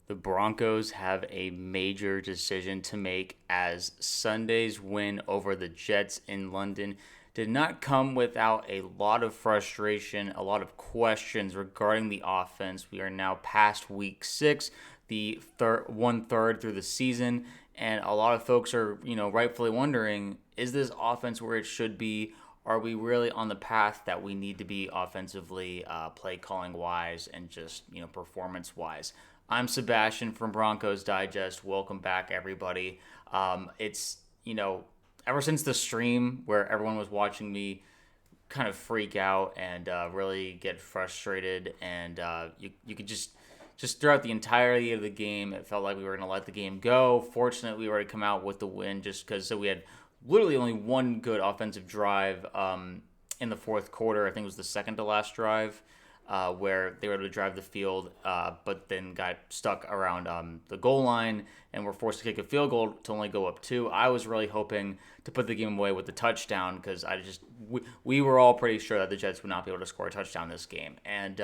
The Broncos have a major decision to make as Sunday's win over the Jets in London did not come without a lot of frustration, a lot of questions regarding the offense. We are now past week 6, the one third through the season, and a lot of folks are, rightfully wondering, is this offense where it should be? Are we really on the path that we need to be offensively, play calling wise, and just performance wise? I'm Sebastian from Broncos Digest. Welcome back, everybody. It's ever since the stream where everyone was watching me kind of freak out and really get frustrated, and you could just throughout the entirety of the game, it felt like we were going to let the game go. Fortunately, we were to come out with the win just because we had literally only one good offensive drive in the fourth quarter. I think it was the second to last drive where they were able to drive the field, but then got stuck around the goal line and were forced to kick a field goal to only go up two. I was really hoping to put the game away with the touchdown because we were all pretty sure that the Jets would not be able to score a touchdown this game. And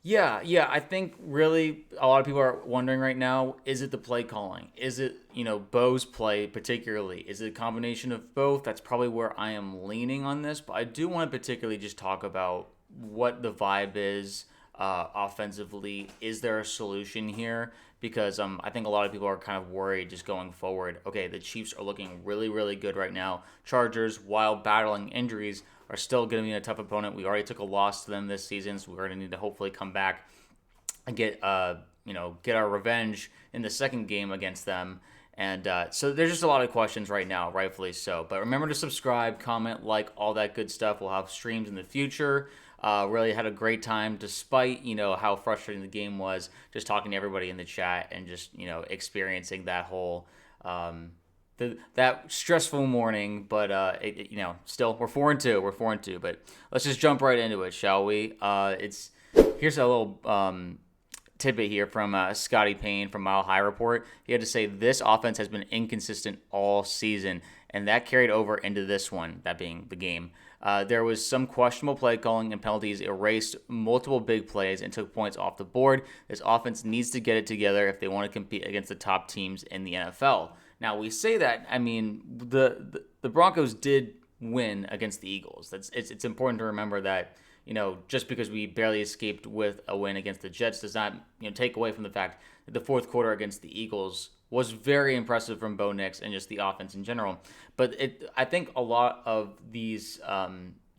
yeah. I think really a lot of people are wondering right now, is it the play calling? Is it, Bo's play particularly? Is it a combination of both? That's probably where I am leaning on this. But I do want to particularly just talk about what the vibe is offensively. Is there a solution here? Because I think a lot of people are kind of worried just going forward. Okay, the Chiefs are looking really, really good right now. Chargers, while battling injuries, are still going to be a tough opponent. We already took a loss to them this season, so we're going to need to hopefully come back and get our revenge in the second game against them. And so there's just a lot of questions right now, rightfully so. But remember to subscribe, comment, like, all that good stuff. We'll have streams in the future. Really had a great time despite, how frustrating the game was, just talking to everybody in the chat and just, experiencing that whole that stressful morning. But still we're 4-2. We're 4-2. But let's just jump right into it, shall we? Here's a little tidbit here from Scotty Payne from Mile High Report. He had to say this offense has been inconsistent all season, and that carried over into this one, that being the game. There was some questionable play calling and penalties erased multiple big plays and took points off the board. This offense needs to get it together if they want to compete against the top teams in the NFL. Now, we say that, the Broncos did win against the Eagles. It's important to remember that, just because we barely escaped with a win against the Jets does not, take away from the fact that the fourth quarter against the Eagles was very impressive from Bo Nix and just the offense in general. But I think a lot of these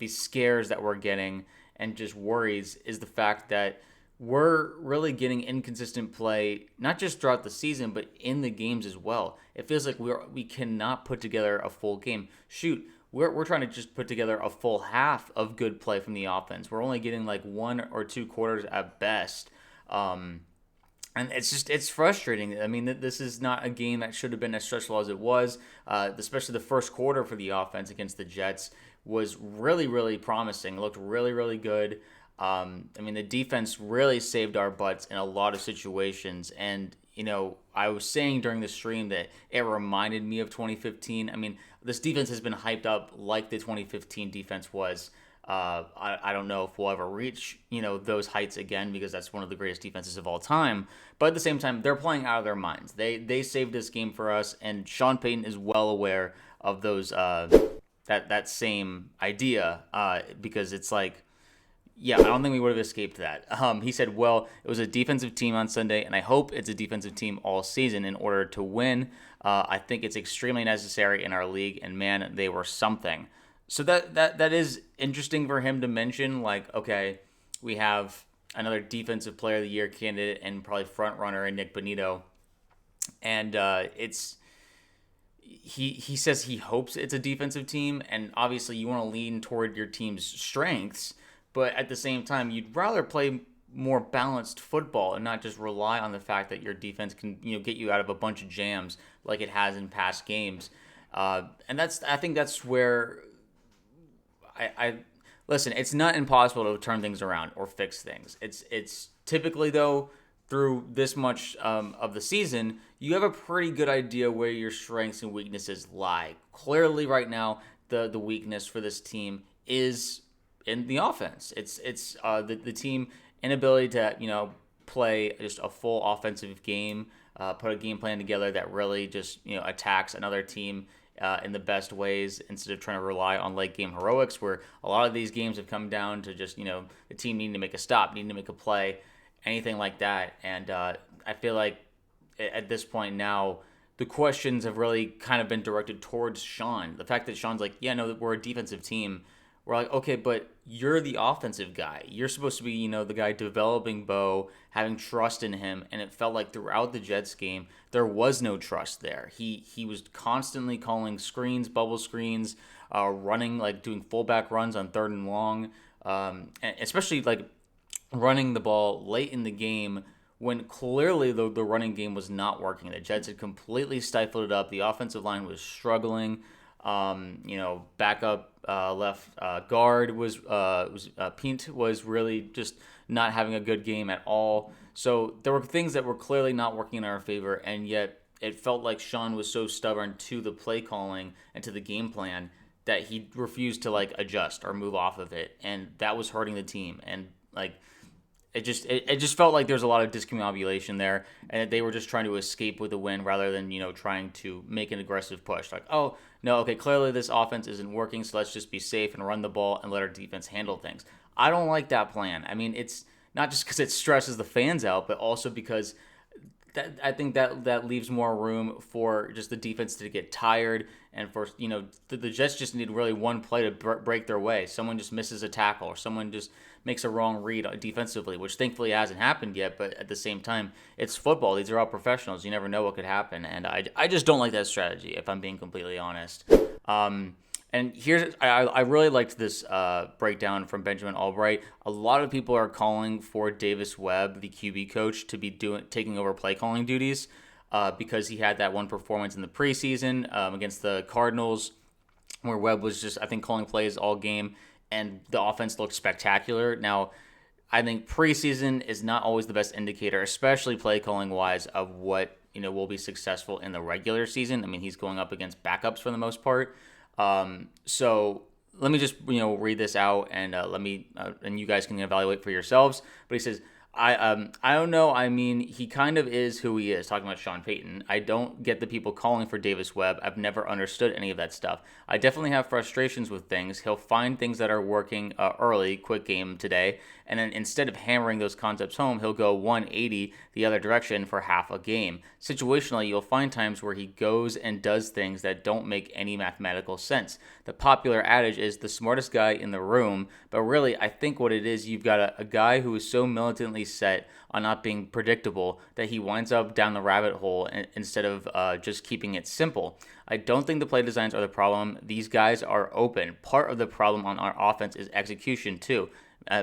scares that we're getting and just worries is the fact that we're really getting inconsistent play, not just throughout the season, but in the games as well. It feels like we cannot put together a full game. Shoot, we're trying to just put together a full half of good play from the offense. We're only getting like 1 or 2 quarters at best. And it's frustrating. This is not a game that should have been as stressful as it was. Especially the first quarter for the offense against the Jets was really, really promising. It looked really, really good. The defense really saved our butts in a lot of situations. And, I was saying during the stream that it reminded me of 2015. This defense has been hyped up like the 2015 defense was. I don't know if we'll ever reach, those heights again because that's one of the greatest defenses of all time. But at the same time, they're playing out of their minds. They saved this game for us, and Sean Payton is well aware of those that same idea because it's like, yeah, I don't think we would have escaped that. He said, well, it was a defensive team on Sunday, and I hope it's a defensive team all season in order to win. I think it's extremely necessary in our league, and man, they were something. So that is interesting for him to mention. Like, okay, we have another Defensive Player of the Year candidate and probably front runner in Nick Bonito, and he says he hopes it's a defensive team, and obviously you want to lean toward your team's strengths, but at the same time you'd rather play more balanced football and not just rely on the fact that your defense can get you out of a bunch of jams like it has in past games. And I think that's where I listen. It's not impossible to turn things around or fix things. It's typically, though, through this much of the season, you have a pretty good idea where your strengths and weaknesses lie. Clearly, right now, the weakness for this team is in the offense. It's the team inability to play just a full offensive game, put a game plan together that really just attacks another team in the best ways instead of trying to rely on late game heroics, where a lot of these games have come down to just the team needing to make a stop, needing to make a play, anything like that. And I feel like at this point now, the questions have really kind of been directed towards Sean. The fact that Sean's like, yeah, no, we're a defensive team. We're like, okay, but you're the offensive guy. You're supposed to be, the guy developing Bo, having trust in him. And it felt like throughout the Jets game, there was no trust there. He was constantly calling screens, bubble screens, running, like doing fullback runs on 3rd and long, and especially like running the ball late in the game when clearly the running game was not working. The Jets had completely stifled it up. The offensive line was struggling. Backup left guard was Payton was really just not having a good game at all. So there were things that were clearly not working in our favor, and yet it felt like Sean was so stubborn to the play calling and to the game plan that he refused to like adjust or move off of it, and that was hurting the team. And like it just felt like there's a lot of discombobulation there, and that they were just trying to escape with a win rather than trying to make an aggressive push. Like, oh no, okay, clearly this offense isn't working, so let's just be safe and run the ball and let our defense handle things. I don't like that plan. I mean, it's not just because it stresses the fans out, but also because I think that leaves more room for just the defense to get tired, and for the Jets just need really one play to break their way. Someone just misses a tackle, or someone just makes a wrong read defensively, which thankfully hasn't happened yet. But at the same time, it's football. These are all professionals. You never know what could happen, and I just don't like that strategy, if I'm being completely honest. And I really liked this breakdown from Benjamin Allbright. A lot of people are calling for Davis Webb, the QB coach, to be taking over play calling duties because he had that one performance in the preseason against the Cardinals where Webb was just, I think, calling plays all game, and the offense looked spectacular. Now, I think preseason is not always the best indicator, especially play calling wise, of what will be successful in the regular season. I mean, he's going up against backups for the most part. So let me just, read this out, and and you guys can evaluate for yourselves. But he says, I don't know. I mean, he kind of is who he is, talking about Sean Payton. I don't get the people calling for Davis Webb. I've never understood any of that stuff. I definitely have frustrations with things. He'll find things that are working early, quick game today, and then instead of hammering those concepts home, he'll go 180 the other direction for half a game. Situationally, you'll find times where he goes and does things that don't make any mathematical sense. The popular adage is the smartest guy in the room, but really, I think what it is, you've got a guy who is so militantly set on not being predictable that he winds up down the rabbit hole instead of just keeping it simple. I don't think the play designs are the problem. These guys are open. Part of the problem on our offense is execution too,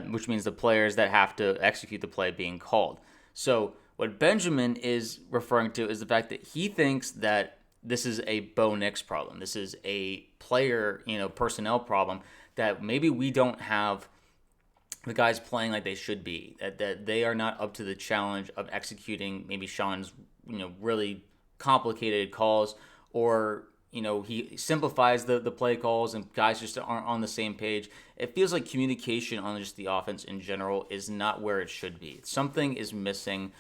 which means the players that have to execute the play being called. So what Benjamin is referring to is the fact that he thinks that this is a Bo Nix problem. This is a player, personnel problem, that maybe we don't have the guys playing like they should be, that they are not up to the challenge of executing maybe Sean's, really complicated calls, or, he simplifies the play calls and guys just aren't on the same page. It feels like communication on just the offense in general is not where it should be. Something is missing.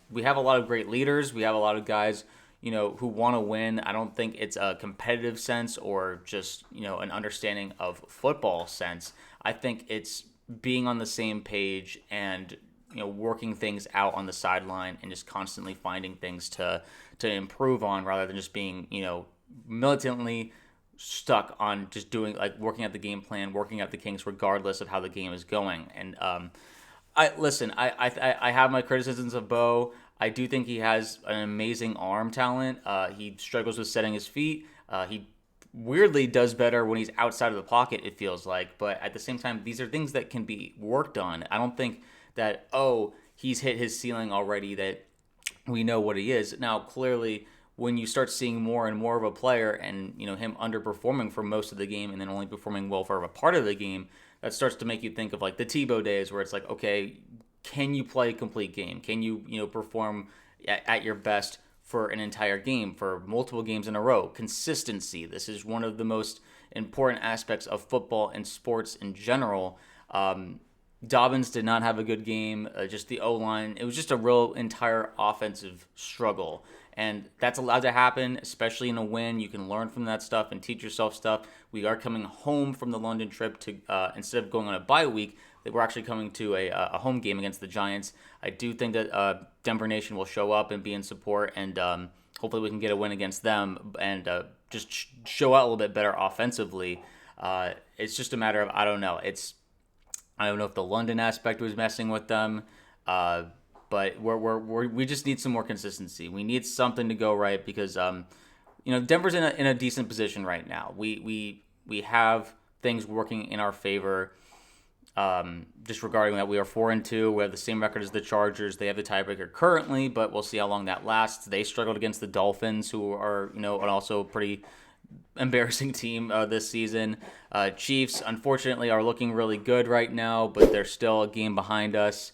We have a lot of great leaders. We have a lot of guys, who want to win. I don't think it's a competitive sense or just, an understanding of football sense. I think it's being on the same page and working things out on the sideline and just constantly finding things to improve on, rather than just being militantly stuck on just doing, like, working out the game plan, working out the kinks regardless of how the game is going. And I have my criticisms of Bo. I do think he has an amazing arm talent. He struggles with setting his feet. He weirdly does better when he's outside of the pocket, it feels like. But at the same time, these are things that can be worked on. I don't think that, he's hit his ceiling already, that we know what he is. Now, clearly, when you start seeing more and more of a player and, him underperforming for most of the game and then only performing well for a part of the game, that starts to make you think of like the Tebow days, where it's like, okay, can you play a complete game? Can you, perform at your best for an entire game, for multiple games in a row? Consistency. This is one of the most important aspects of football and sports in general. Dobbins did not have a good game. Just the O-line. It was just a real entire offensive struggle. And that's allowed to happen, especially in a win. You can learn from that stuff and teach yourself stuff. We are coming home from the London trip to instead of going on a bye week, that we're actually coming to a home game against the Giants. I do think that Denver Nation will show up and be in support, and hopefully we can get a win against them and just show out a little bit better offensively. It's just a matter of I don't know if the London aspect was messing with them, but we just need some more consistency. We need something to go right because Denver's in a decent position right now. We have things working in our favor. Just regarding that, we are 4-2. We have the same record as the Chargers. They have the tiebreaker currently, but we'll see how long that lasts. They struggled against the Dolphins, who are and also a pretty embarrassing team this season. Chiefs, unfortunately, are looking really good right now, but they're still a game behind us.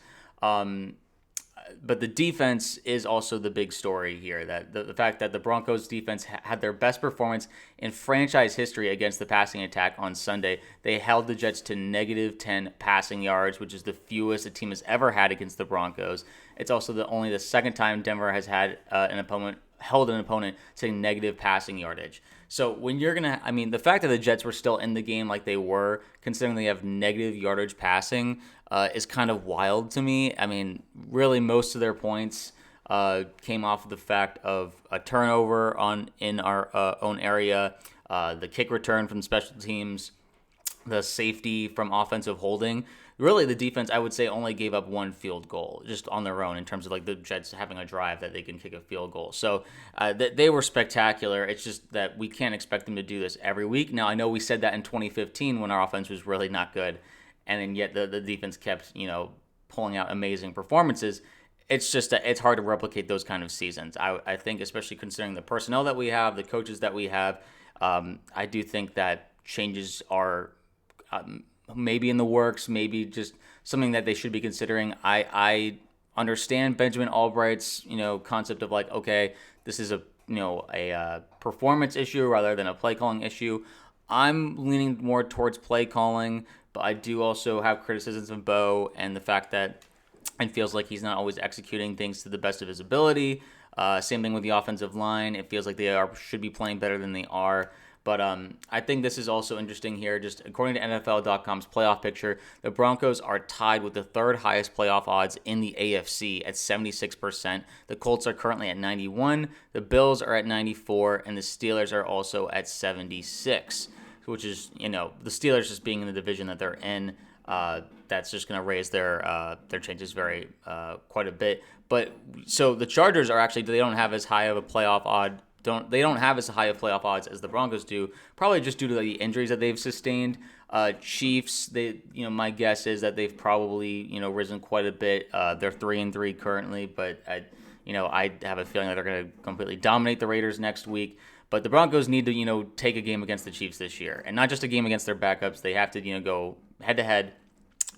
But the defense is also the big story here. That the fact that the Broncos defense had their best performance in franchise history against the passing attack on Sunday. They held the Jets to -10 passing yards, which is the fewest a team has ever had against the Broncos. It's also only the second time Denver has had held an opponent to negative passing yardage. So when you're the fact that the Jets were still in the game like they were, considering they have negative yardage passing, is kind of wild to me. I mean, really most of their points came off of the fact of a turnover in our own area, the kick return from special teams, the safety from offensive holding. Really, the defense, I would say, only gave up one field goal just on their own in terms of the Jets having a drive that they can kick a field goal. So they were spectacular. It's just that we can't expect them to do this every week. Now, I know we said that in 2015 when our offense was really not good, and then yet the defense kept pulling out amazing performances. It's just that it's hard to replicate those kind of seasons. I think, especially considering the personnel that we have, the coaches that we have, I do think that changes are maybe in the works, maybe just something that they should be considering. I understand Benjamin Allbright's concept of okay, this is a performance issue rather than a play calling issue. I'm leaning more towards play calling, but I do also have criticisms of Bo and the fact that it feels like he's not always executing things to the best of his ability. Same thing with the offensive line. It feels like they should be playing better than they are. But I think this is also interesting here. Just according to NFL.com's playoff picture, the Broncos are tied with the third highest playoff odds in the AFC at 76%. The Colts are currently at 91. The Bills are at 94. And the Steelers are also at 76, which is, the Steelers just being in the division that they're in, that's just going to raise their chances quite a bit. But so the Chargers are actually, they don't have as high of a playoff odd. They don't have as high of playoff odds as the Broncos do, probably just due to the injuries that they've sustained. Chiefs, my guess is that they've probably risen quite a bit. They're 3-3 currently, but I have a feeling that they're going to completely dominate the Raiders next week. But the Broncos need to take a game against the Chiefs this year, and not just a game against their backups. They have to go head to head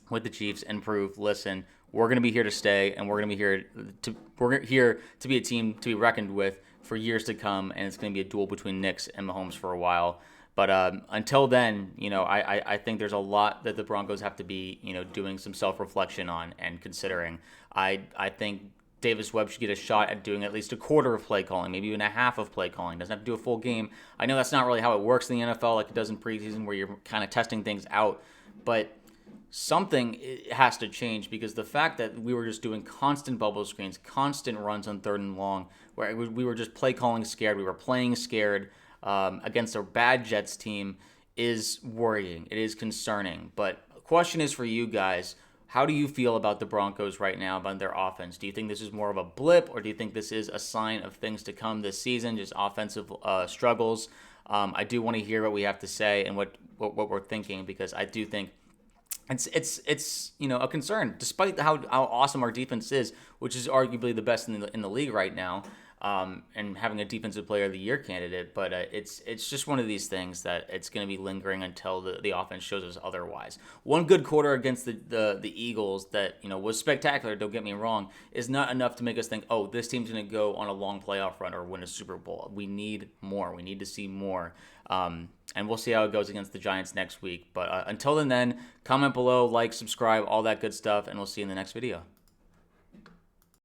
with the Chiefs and prove, listen, we're going to be here to stay, and we're here to be a team to be reckoned with for years to come, and it's going to be a duel between Nix and Mahomes for a while. But until then, I think there's a lot that the Broncos have to be, doing some self-reflection on and considering. I think Davis Webb should get a shot at doing at least a quarter of play calling, maybe even a half of play calling. Doesn't have to do a full game. I know that's not really how it works in the NFL like it does in preseason where you're kind of testing things out, but something has to change because the fact that we were just doing constant bubble screens, constant runs on 3rd and long, where we were just play calling scared, we were playing scared against a bad Jets team is worrying. It is concerning. But the question is for you guys, how do you feel about the Broncos right now, about their offense? Do you think this is more of a blip, or do you think this is a sign of things to come this season, just offensive struggles? I do want to hear what we have to say and what we're thinking, because I do think it's a concern, despite how awesome our defense is, which is arguably the best in the league right now. and having a defensive player of the year candidate. But it's just one of these things that it's going to be lingering until the offense shows us otherwise. One good quarter against the Eagles that was spectacular. Don't get me wrong, is not enough to make us think, oh, this team's going to go on a long playoff run or win a Super Bowl. We need more. We need to see more. And we'll see how it goes against the Giants next week. But until then, comment below, like, subscribe, all that good stuff, and we'll see you in the next video.